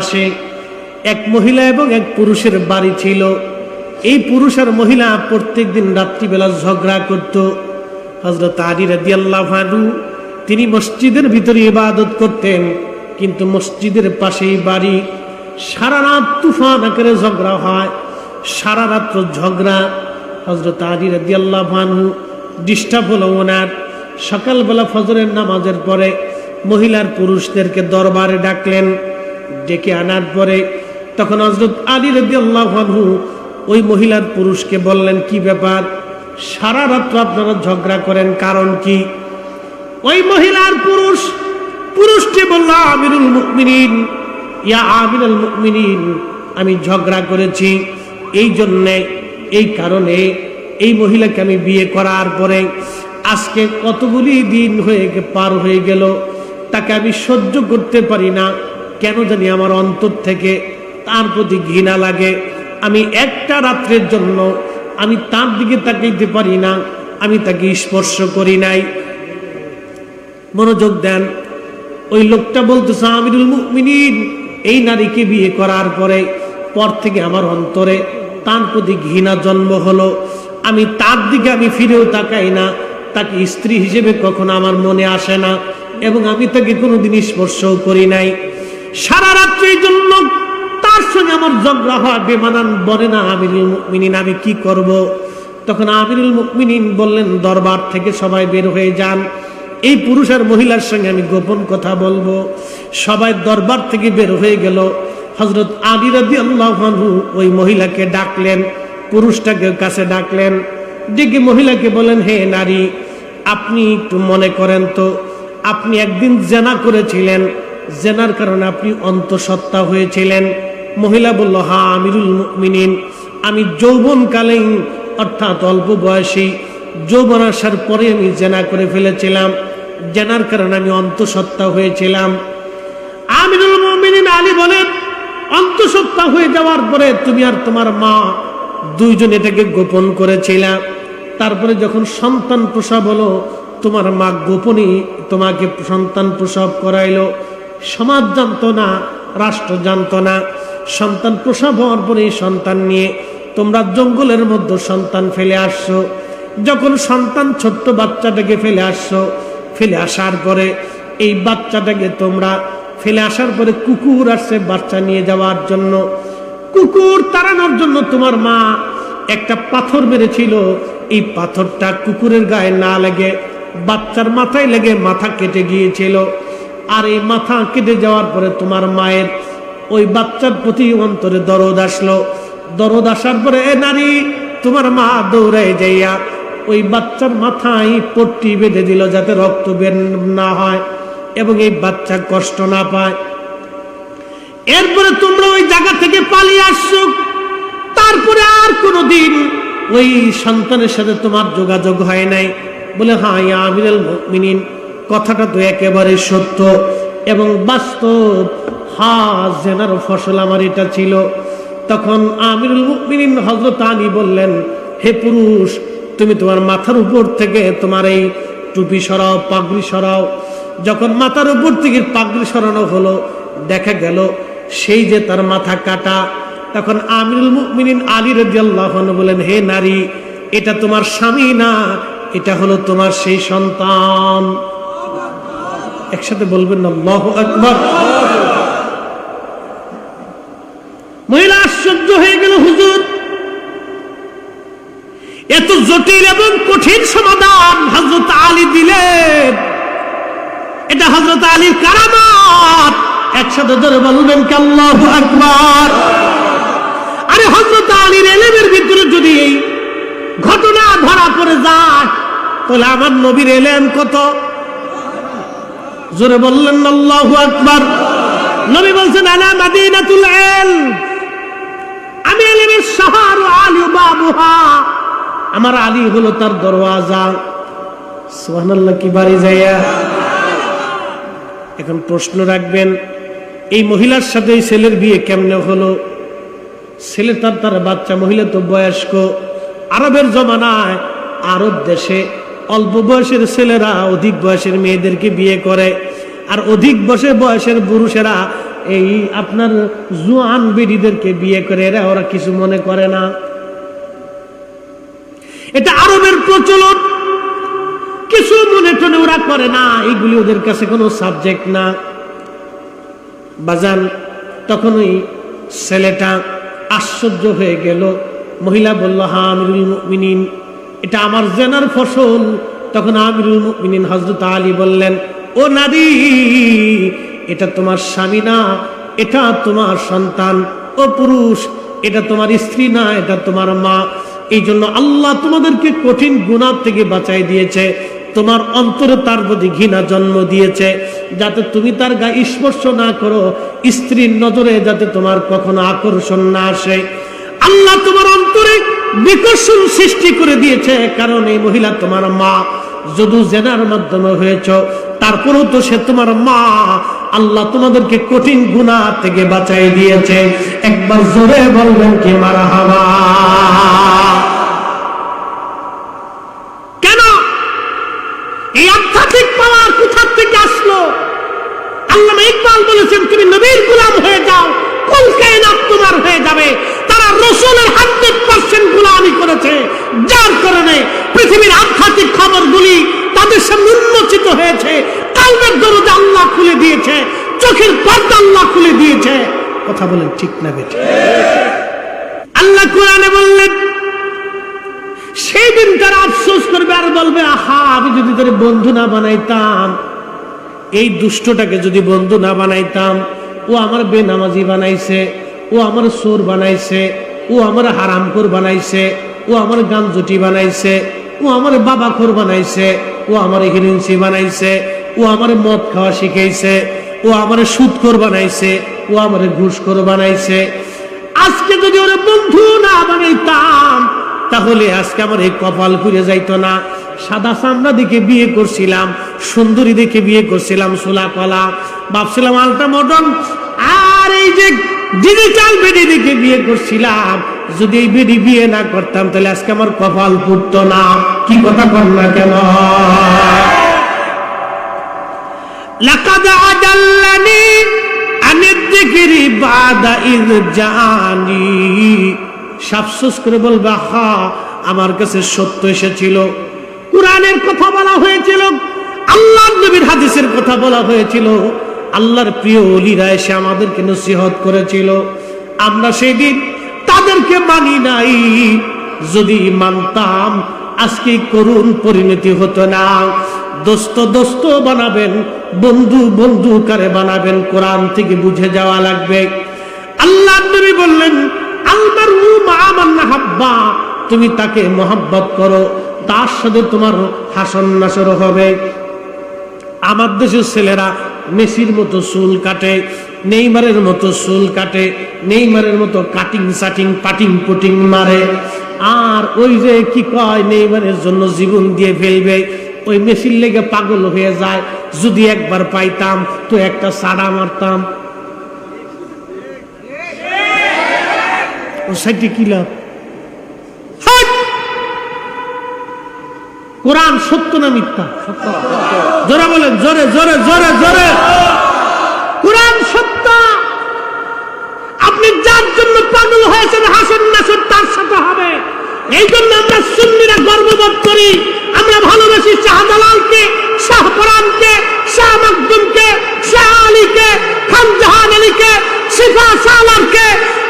পাশে এক মহিলা এবং এক পুরুষের বাড়ি ছিল। এই পুরুষ আর মহিলা প্রত্যেকদিন রাত্রিবেলা ঝগড়া করত। হযরত আলী রাদিয়াল্লাহু আনহু তিনি মসজিদের ভিতরে ইবাদত করতেন, কিন্তু মসজিদের পাশেই বাড়ি। সারা রাত তুফান আকারে ঝগড়া হয়, সারা রাত্র ঝগড়া। হযরত আলী রাদিয়াল্লাহু আনহু ডিস্টার্ব হলো ওনার। সকালবেলা ফজরের নামাজের পরে মহিলার পুরুষদেরকে দরবারে ডাকলেন। ডেকে আনার পরে তখন হযরত আলী রাদিয়াল্লাহু আনহু ওই মহিলার পুরুষকে বললেন, কি ব্যাপার, সারা রাত্র আপনারা ঝগড়া করেন, কারণ কি? ওই মহিলার পুরুষকে বলল, আমিরুল মুমিনিন, ইয়া আমিরুল মুমিনিন, আমি ঝগড়া করেছি এই জন্যে, এই কারণে এই মহিলাকে আমি বিয়ে করার পরে আজকে কতগুলি দিন পার হয়ে গেল, তাকে আমি সহ্য করতে পারি না। কেন জানি আমার অন্তর থেকে তার প্রতি ঘৃণা লাগে। আমি একটা রাত্রের জন্য আমি তার দিকে তাকাইতে পারি না, আমি তাকে স্পর্শ করি নাই। মনোযোগ দেন, ওই লোকটা বলতেছে, আমিরুল মুমিনিন, এই নারীকে বিয়ে করার পর থেকে আমার অন্তরে তার প্রতি ঘৃণা জন্ম হলো। আমি তার দিকে আমি ফিরেও তাকাই না, তাকে স্ত্রী হিসেবে কখনো আমার মনে আসে না, এবং আমি তাকে কোনোদিন স্পর্শও করি নাই। সারা রাত্রির জন্য তার সঙ্গে আমার ঝগড়া হয়, বেমানান বলে না, আমিরুল মুমিনিন, আমি কি করব? তখন আমিরুল মুমিনিন বললেন, দরবার থেকে সবাই বের হয়ে যান, এই পুরুষ আর মহিলার সঙ্গে আমি গোপন কথা বলবো। সবাই দরবার থেকে বের হয়ে গেল। হযরত আলী রাদিয়াল্লাহু আনহু ওই মহিলাকে ডাকলেন, পুরুষটাকে কাছে ডাকলেন, ডেকে মহিলাকে বলেন, হে নারী, আপনি একটু মনে করেন তো, আপনি একদিন জেনা করেছিলেন, জেনার কারণে আপনি অন্তঃসত্ত্বা হয়েছিলেন। মহিলা বলল, হ্যাঁ আমিরুল মুমিনিন, আমি যৌবনকালে, অর্থাৎ অল্প বয়সী, যৌবন আসার পরে আমি জেনা করে ফেলেছিলাম, জেনার কারণে আমি অন্তঃসত্ত্বা হয়েছিলাম। আমিরুল মুমিনিন আলী বলেন, অন্তঃসত্ত্বা হয়ে যাওয়ার পরে তুমি আর তোমার মা দুইজন এটাকে গোপন করেছিলাম। তারপরে যখন সন্তান প্রসব হলো, তোমার মা গোপনে তোমাকে সন্তান প্রসব করাইলো। সমাজ জানতো না, রাষ্ট্র জানতো না। সন্তান প্রসব হওয়ার পরে এই সন্তান নিয়ে তোমরা জঙ্গলের মধ্যে সন্তান ফেলে আসছো। যখন সন্তান ছোট্ট বাচ্চাটাকে ফেলে আসছো, ফেলে আসার পরে এই বাচ্চাটাকে তোমরা ফেলে আসার পরে কুকুর আসছে বাচ্চা নিয়ে যাওয়ার জন্য। কুকুর তাড়ানোর জন্য তোমার মা একটা পাথর মেরেছিল। এই পাথরটা কুকুরের গায়ে না লেগে বাচ্চার মাথায় লেগে মাথা কেটে গিয়েছিল। আর এই মাথা কেটে যাওয়ার পরে তোমার মায়ের ওই বাচ্চার প্রতি অন্তরে দরদ আসলো। দরদ আসার পরে এ নারী, তোমার মা দৌড়ায় যাইয়া ওই বাচ্চার মাথায় পট্টি বেঁধে দিল, যাতে রক্ত বের না হয় এবং এই বাচ্চা কষ্ট না পায়। এরপরে তোমরা ওই জায়গা থেকে পালিয়ে আসছো। তারপরে আর কোনোদিন ওই সন্তানের সাথে তোমার যোগাযোগ হয় নাই। বলে, হ্যাঁ ইয়া আমিরুল মুমিনিন, কথাটা তো একেবারে সত্য এবং বাস্তব। হ্যাঁ, জেনার ফসল আমার এটা ছিল। তখন আমিরুল মুমিনিন হযরত আলী বললেন, হে পুরুষ, তুমি তোমার মাথার উপর থেকে তোমার এই টুপি সরাও, পাগড়ি সরাও। যখন মাথার উপর থেকে পাগড়ি সরানো হলো, দেখা গেল সেই যে তার মাথা কাটা। তখন আমিরুল মুমিনিন আলী রাদিয়াল্লাহু আনহু বলেন, হে নারী, এটা তোমার স্বামী না, এটা হলো তোমার সেই সন্তান। একসাথে বলবেন না, আল্লাহু আকবার। মহিলা আশ্চর্য হয়ে গেল, হুজুর, এত জটিল এবং কঠিন সমাধান হযরত আলী দিলেন, এটা হযরত আলীর কারামাত। একসাথে ধরে বলবেন কি আল্লাহু আকবার। আরে হযরত আলীর ইলমের ভিতরে যদি এই ঘটনা ধরা পড়ে যায়, তাহলে আমার নবীর ইলম কত। জোরে বললেন আল্লাহু আকবার। নবী বলছেন, আনা মাদিনাতুল ইলম, আমি ইলমের শহর, আলী বাবুহা, আমার আলী হলো তার দরওয়াজা। সুবহানাল্লাহ, কি বাড়ি যাইয়া। এখন প্রশ্ন রাখবেন, এই মহিলার সাথে এই ছেলের বিয়ে কেমনে হলো? ছেলে তার বাচ্চা, মহিলা তো বয়স্ক। আরবের জমানায় আরব দেশে অল্প বয়সের ছেলেরা অধিক বয়সের মেয়েদেরকে বিয়ে করে, আর অধিক বয়সের পুরুষেরা এই আপনার জুয়ান বেডিদেরকে বিয়ে করে, এরা ওরা কিছু মনে করে না। এটা আরবের প্রচলন, কিছু মনে টনে ওরা করে না, এইগুলি ওদের কাছে কোনো সাবজেক্ট না। বাজান তখন ওই ছেলেটা আশ্চর্য হয়ে গেল। মহিলা বলল, হ্যাঁ আমিরুল মুমিনিন, এটা আমার জেনার ফসল। তখন আমিরুল মুমিনিন হযরত আলী বললেন, ও নারী, এটা তোমার স্বামী না, এটা তোমার সন্তান। ও পুরুষ, এটা তোমার স্ত্রী না, এটা তোমার মা। এই জন্য আল্লাহ তোমাদেরকে কঠিন গুনাহ থেকে বাঁচাই দিয়েছে। তোমার অন্তরে তার প্রতি ঘৃণা জন্ম দিয়েছে, যাতে তুমি তার গায়ে স্পর্শ না করো, স্ত্রীর নজরে যাতে তোমার কখনো আকর্ষণ না আসে। আল্লাহ তোমার অন্তরে বিকর্ষণ সৃষ্টি করে দিয়েছে, কারণ এই মহিলা তোমার মা। যদিও জেনার মাধ্যমে হয়েছ, তারপরেও তো সে তোমার মা। আল্লাহ তোমাদেরকে কঠিন গুনাহ থেকে বাঁচাই দিয়েছে। একবার জোরে বলবেন কি মারহাবা। কেন এই আধ্যাত্মিক পাওয়ার কোথা থেকে আসলো? আল্লামা ইকবাল বলেছেন, তুমি নবীর গোলাম হয়ে যাও, কুল কায়নাত তোমার হয়ে যাবে। তারা রাসূলের 100% গোলামি করেছে, যার কারণে পৃথিবীর আধ্যাত্মিক খবরগুলি তাদের সামনে উন্মোচিত হয়েছে। কালবের দরজা আল্লাহ খুলে দিয়েছে, চোখের পর্দা আল্লাহ খুলে দিয়েছে। কথা বলেন ঠিক না বেঠিক? আল্লাহ কোরআনে বললেন, সেই দিন তারা আফসোস করবে আর বলবে, আহা আমি যদি তোরে বন্ধু না বানাইতাম, এই দুষ্টটাকে যদি বন্ধু না বানাইতাম, ও আমার বেনামাজি বানাইছে, ও আমার চোর বানাইছে, ও আমার হারামখোর বানাইছে, ও আমার গাঞ্জুটি বানাইছে, ও আমার বাবাখোর বানাইছে, ও আমার হিরিনসি বানাইছে, ও আমার মদ খাওয়া শিখাইছে, ও আমার সুদখোর বানাইছে, ও আমার ঘুষখোর বানাইছে। আজকে যদি ওরা বন্ধু না বানাইতাম, তাহলে আজকে আমার এই কপাল ঘুরে যাইতো না। সাদা চামড়া দেখে বিয়ে করছিলাম, সুন্দরী দেখে বিয়ে করছিলাম, সোলা কলা, ভাবছিলাম আলট্রা মডার্ন। আর এই যে ডিজিটাল বেডি দেখে বিয়ে করছিলাম, যদি এই বেডি বিয়ে না করতাম, তাহলে আজকে আমার কপাল ফুটতো না। কি কথা কর না কেন? লাকাদ আদাল্লানি আনিদ যিকরি বাদা ইয জানি। আফসোস করে বলবা, হা আমার কাছে সত্য এসেছিল, কোরআনের কথা বলা হয়েছিল, আল্লাহর নবীর হাদিসের কথা বলা হয়েছিল, আল্লাহর প্রিয় ওলিরা এসে আমাদেরকে নসিহত করেছিল। আমরা সেদিন তাদেরকে মানি নাই। যদি মানতাম, আজকে করুণ পরিণতি হতো না। দোস্ত দোস্ত বানাবেন, বন্ধু বন্ধু কারে বানাবেন, কোরআন থেকে বুঝে যাওয়া লাগবে। আল্লাহর নবী বললেন, আলমারু মা মান হাব্বা, তুমি তাকে মহব্বত করো, তার সাথে তোমার হাসন নাসর হবে। আমার দেশের ছেলেরা মেসির মতো চুল কাটে, নেইমারের মতো চুল কাটে, নেইমারের মতো কাটিং সাটিং পাটিং পুটিং মারে। আর ওই যে কি কয়, নেইমারের জন্য জীবন দিয়ে ফেলবে, ওই মেসির লেগে পাগল হয়ে যায়। যদি একবার পাইতাম তো একটা সাড়া মারতাম। ও সাইটে কি লাভ? কোরআন সত্য না মিথ্যা? জোরে বলেন, জোরে জোরে জোরে জোরে। কোরআন সত্য। আপনি যার জন্য পাগল হয়েছেন, হাসন নাসর তার সাথে হবে। এই জন্য আমরা সুন্নিরা গর্ববোধ করি। আমরা ভালোবাসি শাহজালালকে, শাহপরানকে, শাহ মাকদুমকে, শাহ আলীকে, খান জাহান আলীকে, শিফা সালারকে।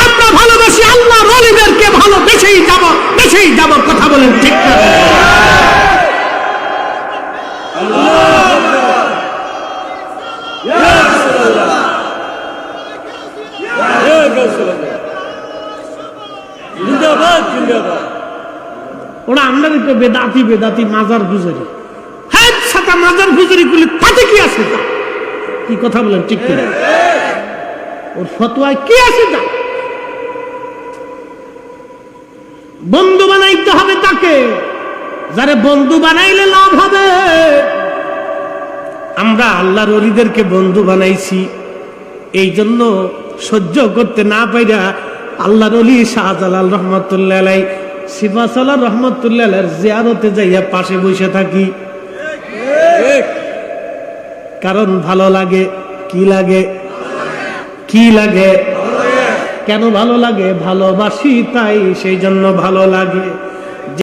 আমরা ভালোবাসি আল্লাহর ওলিদেরকে, ভালোবেসেই যাব, বেসেই যাব। কথা বলেন ঠিক না? ওরা আমরাই তো বেদাতি বেদাতি মাজার গুজারি। হ্যাঁ সাথে মাজার গুজারি গুলি তাতে কি আছে? কি কথা বলেন ঠিক কিনা? ওর ফতোয়ায় কি আছে? তা বন্ধু বানাইতে হবে তাকে, যারে বন্ধু বানাইলে লাভ হবে। আমরা আল্লাহর ওলিদেরকে বন্ধু বানাইছি, এই জন্য সহ্য করতে না পাইরা আল্লাহর ওলি শাহজালাল রহমতুল্লাহ আলাইহি, শিফা সালার রহমতুল্লাহ আলাইহির জিয়ারতে যাইয়া পাশে বসে থাকি। কারণ ভালো লাগে। কি লাগে? কি লাগে? কেন ভালো লাগে? ভালোবাসি তাই, সেই জন্য ভালো লাগে।